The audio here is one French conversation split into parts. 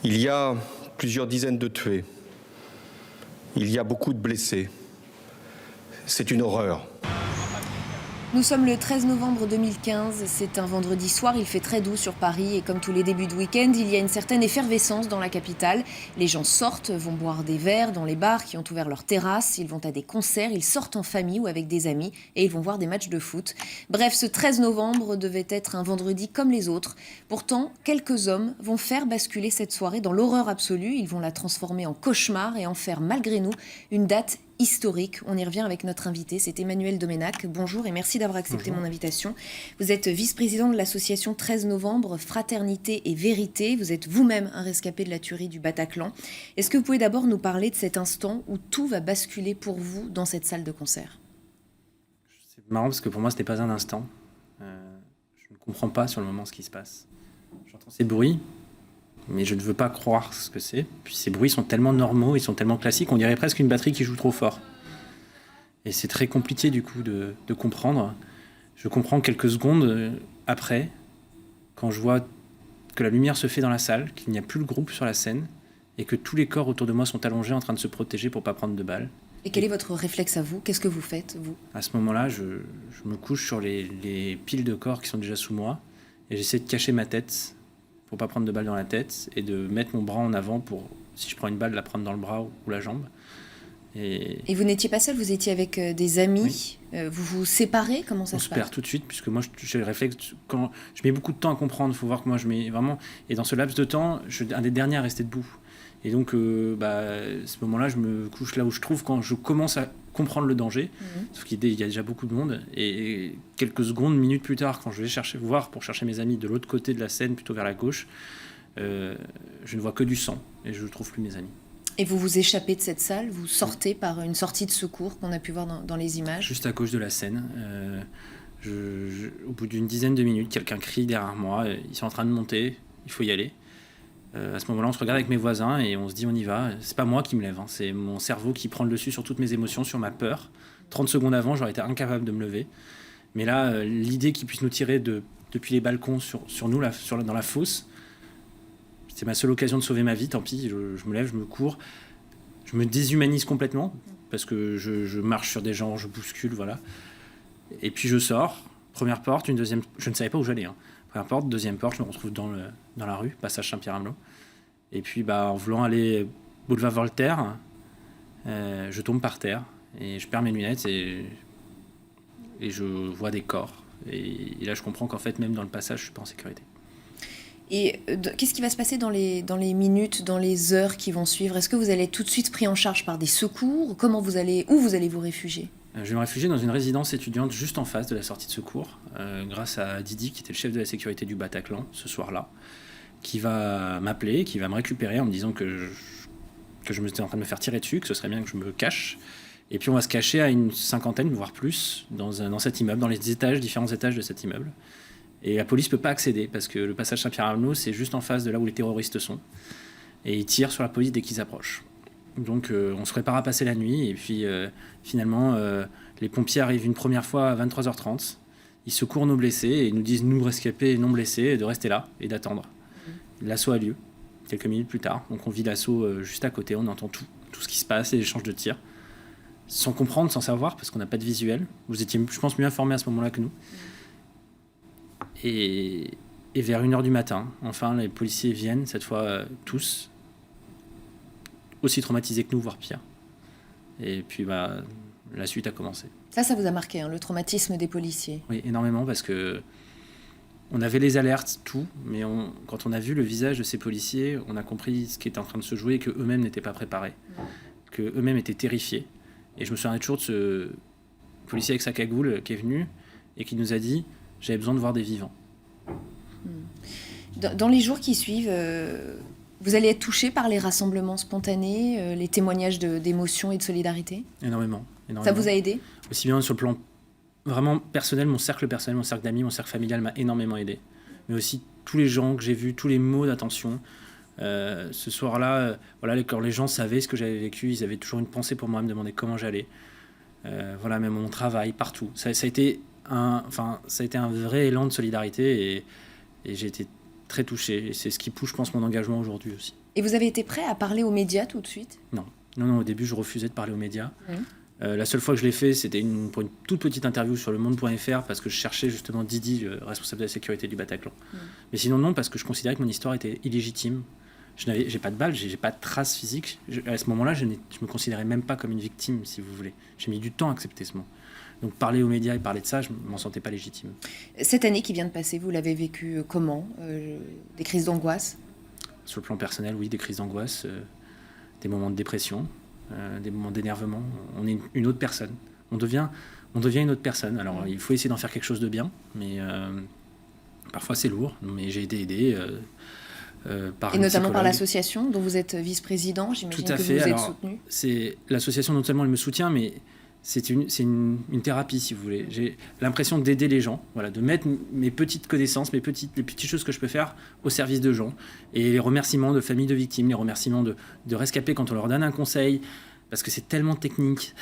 Il y a plusieurs dizaines de tués. Il y a beaucoup de blessés. C'est une horreur. Nous sommes le 13 novembre 2015, c'est un vendredi soir, il fait très doux sur Paris et comme tous les débuts de week-end, il y a une certaine effervescence dans la capitale. Les gens sortent, vont boire des verres dans les bars qui ont ouvert leurs terrasses, ils vont à des concerts, ils sortent en famille ou avec des amis et ils vont voir des matchs de foot. Bref, ce 13 novembre devait être un vendredi comme les autres. Pourtant, quelques hommes vont faire basculer cette soirée dans l'horreur absolue, ils vont la transformer en cauchemar et en faire malgré nous une date historique. On y revient avec notre invité, c'est Emmanuel Doménac. Bonjour et merci d'avoir accepté mon invitation. Vous êtes vice-président de l'association 13 novembre, Fraternité et Vérité. Vous êtes vous-même un rescapé de la tuerie du Bataclan. Est-ce que vous pouvez d'abord nous parler de cet instant où tout va basculer pour vous dans cette salle de concert ? C'est marrant parce que pour moi, ce n'était pas un instant. Je ne comprends pas sur le moment ce qui se passe. J'entends ces bruits, mais je ne veux pas croire ce que c'est. Puis ces bruits sont tellement normaux, ils sont tellement classiques, on dirait presque une batterie qui joue trop fort. Et c'est très compliqué du coup de comprendre. Je comprends quelques secondes après, quand je vois que la lumière se fait dans la salle, qu'il n'y a plus le groupe sur la scène, et que tous les corps autour de moi sont allongés en train de se protéger pour ne pas prendre de balles. Et quel est votre réflexe à vous ? Qu'est-ce que vous faites, vous ? À ce moment-là, je me couche sur les piles de corps qui sont déjà sous moi, et j'essaie de cacher ma tête pour pas prendre de balle dans la tête et de mettre mon bras en avant pour, si je prends une balle, la prendre dans le bras ou la jambe. Et vous n'étiez pas seul, vous étiez avec des amis, oui. Vous vous séparez, comment ça se passe ? On se perd tout de suite, puisque moi j'ai le réflexe, quand je mets beaucoup de temps à comprendre, il faut voir que moi je mets vraiment, et dans ce laps de temps, je suis un des derniers à rester debout. Et donc à ce moment-là, je me couche là où je trouve quand je commence à comprendre le danger, sauf qu'il y a déjà beaucoup de monde, et quelques secondes, minutes plus tard, quand je vais voir pour chercher mes amis de l'autre côté de la scène, plutôt vers la gauche, je ne vois que du sang, et je ne trouve plus mes amis. Et vous vous échappez de cette salle, vous sortez par une sortie de secours qu'on a pu voir dans les images. Juste à gauche de la scène, au bout d'une dizaine de minutes, quelqu'un crie derrière moi, ils sont en train de monter, il faut y aller. À ce moment-là, on se regarde avec mes voisins et on se dit on y va. C'est pas moi qui me lève, hein. C'est mon cerveau qui prend le dessus sur toutes mes émotions, sur ma peur. 30 secondes avant, j'aurais été incapable de me lever. Mais là, l'idée qu'ils puissent nous tirer depuis les balcons sur nous, dans la fosse, c'est ma seule occasion de sauver ma vie. Tant pis, je me lève, je me cours. Je me déshumanise complètement parce que je marche sur des gens, je bouscule, voilà. Et puis je sors, première porte, une deuxième... Je ne savais pas où j'allais, hein. Première porte, deuxième porte, je me retrouve dans la rue, passage Saint-Pierre-Amelot. Et puis, en voulant aller boulevard Voltaire, je tombe par terre et je perds mes lunettes et je vois des corps. Et là, je comprends qu'en fait, même dans le passage, je suis pas en sécurité. Et qu'est-ce qui va se passer dans les minutes, dans les heures qui vont suivre ? Est-ce que vous allez être tout de suite pris en charge par des secours ? Où vous allez vous réfugier ? Je vais me réfugier dans une résidence étudiante juste en face de la sortie de secours, grâce à Didi, qui était le chef de la sécurité du Bataclan ce soir-là, qui va m'appeler, qui va me récupérer en me disant que je me suis en train de me faire tirer dessus, que ce serait bien que je me cache. Et puis on va se cacher à une cinquantaine, voire plus, dans cet immeuble, dans les différents étages de cet immeuble. Et la police ne peut pas accéder, parce que le passage Saint-Pierre-Amelot, c'est juste en face de là où les terroristes sont. Et ils tirent sur la police dès qu'ils approchent. Donc on se prépare à passer la nuit et puis finalement les pompiers arrivent une première fois à 23h30, ils secourent nos blessés et nous disent, nous rescapés et non blessés, de rester là et d'attendre. L'assaut a lieu quelques minutes plus tard, donc on vit l'assaut juste à côté, on entend tout ce qui se passe, les échanges de tirs, sans comprendre, sans savoir, parce qu'on n'a pas de visuel. Vous étiez, je pense, mieux informés à ce moment-là que nous. Et vers 1h du matin, enfin les policiers viennent, cette fois tous, aussi traumatisé que nous, voire pire. Et puis la suite a commencé. Ça vous a marqué, hein, le traumatisme des policiers ? Oui, énormément, parce que on avait les alertes, tout, mais quand on a vu le visage de ces policiers, on a compris ce qui était en train de se jouer et qu'eux-mêmes n'étaient pas préparés, qu'eux-mêmes étaient terrifiés. Et je me souviens toujours de ce policier avec sa cagoule qui est venu et qui nous a dit « J'avais besoin de voir des vivants ». Dans les jours qui suivent, vous allez être touché par les rassemblements spontanés, les témoignages d'émotion et de solidarité ? Énormément. Ça vous a aidé ? Aussi bien sur le plan vraiment personnel, mon cercle d'amis, mon cercle familial m'a énormément aidé. Mais aussi tous les gens que j'ai vus, tous les mots d'attention. Ce soir-là, quand les gens savaient ce que j'avais vécu, ils avaient toujours une pensée pour moi, me demander comment j'allais. Même mon travail, partout. Ça a été un vrai élan de solidarité et j'ai été très touché. Et c'est ce qui pousse, je pense, mon engagement aujourd'hui aussi. Et vous avez été prêt à parler aux médias tout de suite ? Non, au début, je refusais de parler aux médias. La seule fois que je l'ai fait, c'était pour une toute petite interview sur lemonde.fr parce que je cherchais justement Didi, responsable de la sécurité du Bataclan. Mais sinon, non, parce que je considérais que mon histoire était illégitime. J'ai pas de balles, j'ai pas de traces physiques. À ce moment-là, je me considérais même pas comme une victime, si vous voulez. J'ai mis du temps à accepter ce mot. Donc parler aux médias et parler de ça, je m'en sentais pas légitime. Cette année qui vient de passer, vous l'avez vécue comment ? Des crises d'angoisse ? Sur le plan personnel, oui, des crises d'angoisse, des moments de dépression, des moments d'énervement. On est une autre personne. On devient une autre personne. Alors, il faut essayer d'en faire quelque chose de bien, mais parfois c'est lourd. Mais j'ai été aidé par et notamment psychologue. par l'association dont vous êtes vice-président. J'imagine Tout à que fait. vous êtes Alors, soutenu. L'association, non seulement elle me soutient, mais c'est une thérapie, si vous voulez. J'ai l'impression d'aider les gens, voilà, de mettre mes petites connaissances, les petites choses que je peux faire au service de gens. Et les remerciements de familles de victimes, les remerciements de rescapés quand on leur donne un conseil, parce que c'est tellement technique,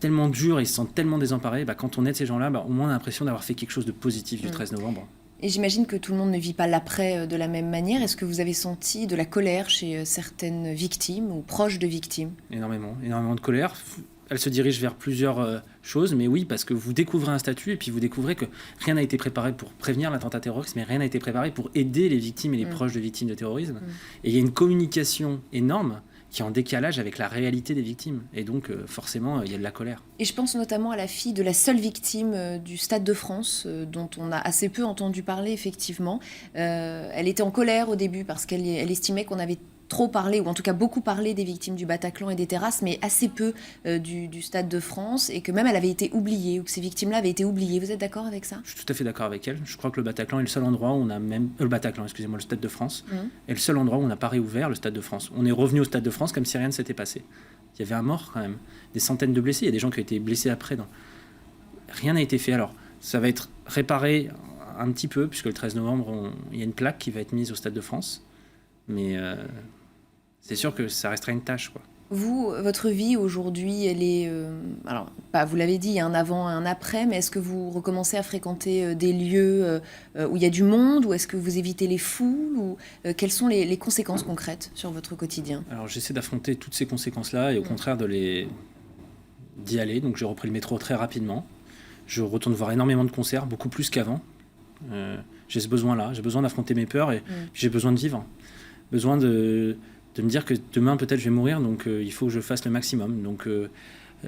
tellement dur, ils se sentent tellement désemparés. Quand on aide ces gens-là, au moins on a l'impression d'avoir fait quelque chose de positif du 13 novembre. Et j'imagine que tout le monde ne vit pas l'après de la même manière. Est-ce que vous avez senti de la colère chez certaines victimes ou proches de victimes ? Énormément de colère. Elle se dirige vers plusieurs choses, mais oui, parce que vous découvrez un statut et puis vous découvrez que rien n'a été préparé pour prévenir l'attentat terroriste, mais rien n'a été préparé pour aider les victimes et les proches de victimes de terrorisme. Et il y a une communication énorme qui est en décalage avec la réalité des victimes. Et donc, forcément, il y a de la colère. Et je pense notamment à la fille de la seule victime du Stade de France, dont on a assez peu entendu parler, effectivement. Elle était en colère au début parce qu'elle estimait qu'on avait trop parlé, ou en tout cas beaucoup parlé des victimes du Bataclan et des terrasses, mais assez peu du Stade de France, et que même elle avait été oubliée, ou que ces victimes-là avaient été oubliées. Vous êtes d'accord avec ça ? Je suis tout à fait d'accord avec elle. Je crois que le Bataclan est le seul endroit où on a même... le Stade de France, est le seul endroit où on n'a pas réouvert le Stade de France. On est revenu au Stade de France comme si rien ne s'était passé. Il y avait un mort quand même, des centaines de blessés, il y a des gens qui ont été blessés après. Rien n'a été fait. Alors, ça va être réparé un petit peu, puisque le 13 novembre, il y a une plaque qui va être mise au Stade de France. Mais c'est sûr que ça restera une tâche, quoi. Vous, votre vie aujourd'hui, elle est... alors, vous l'avez dit, il y a un avant et un après, mais est-ce que vous recommencez à fréquenter des lieux où il y a du monde, ou est-ce que vous évitez les foules, ou quelles sont les conséquences concrètes sur votre quotidien ? Alors, j'essaie d'affronter toutes ces conséquences-là et au contraire d'y aller. Donc, j'ai repris le métro très rapidement. Je retourne voir énormément de concerts, beaucoup plus qu'avant. J'ai ce besoin-là. J'ai besoin d'affronter mes peurs et j'ai besoin de vivre. Besoin de me dire que demain peut-être je vais mourir, donc il faut que je fasse le maximum. Donc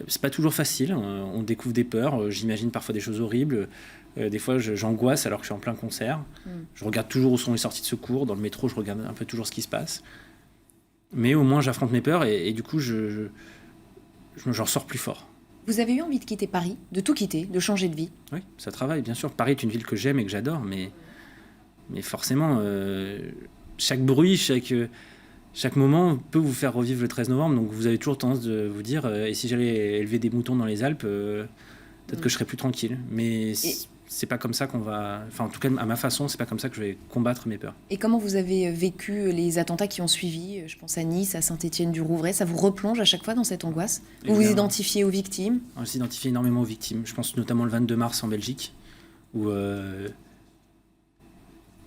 c'est pas toujours facile, on découvre des peurs, j'imagine parfois des choses horribles, des fois j'angoisse alors que je suis en plein concert. Je regarde toujours où sont les sorties de secours, dans le métro je regarde un peu toujours ce qui se passe, mais au moins j'affronte mes peurs et du coup j'en sors plus fort. Vous avez eu envie de quitter Paris, de tout quitter, de changer de vie ? Oui, ça travaille bien sûr. Paris est une ville que j'aime et que j'adore, mais forcément chaque bruit, chaque moment peut vous faire revivre le 13 novembre, donc vous avez toujours tendance de vous dire et si j'allais élever des moutons dans les Alpes, peut-être que je serais plus tranquille. Mais c'est pas comme ça qu'on va... Enfin, en tout cas, à ma façon, c'est pas comme ça que je vais combattre mes peurs. Et comment vous avez vécu les attentats qui ont suivi ? Je pense à Nice, à Saint-Étienne-du-Rouvray. Ça vous replonge à chaque fois dans cette angoisse ? Vous vous identifiez aux victimes ? On s'identifie énormément aux victimes. Je pense notamment le 22 mars en Belgique, où... je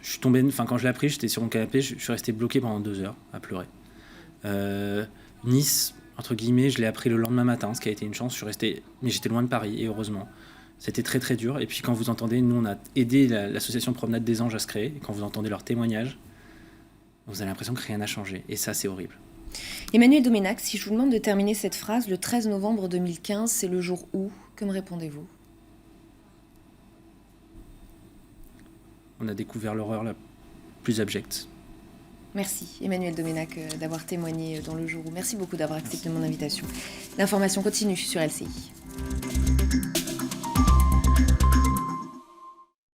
suis tombé, quand je l'ai appris, j'étais sur mon canapé, je suis resté bloqué pendant 2 heures à pleurer. Nice, entre guillemets, je l'ai appris le lendemain matin, ce qui a été une chance. Mais j'étais loin de Paris, et heureusement. C'était très très dur. Et puis quand vous entendez, nous on a aidé l'association Promenade des Anges à se créer, et quand vous entendez leurs témoignages, vous avez l'impression que rien n'a changé. Et ça, c'est horrible. Emmanuel Domenach, si je vous demande de terminer cette phrase, le 13 novembre 2015, c'est le jour où ? Que me répondez-vous ? On a découvert l'horreur la plus abjecte. Merci Emmanuel Domenach d'avoir témoigné dans le jour où. Merci beaucoup d'avoir accepté mon invitation. L'information continue sur LCI.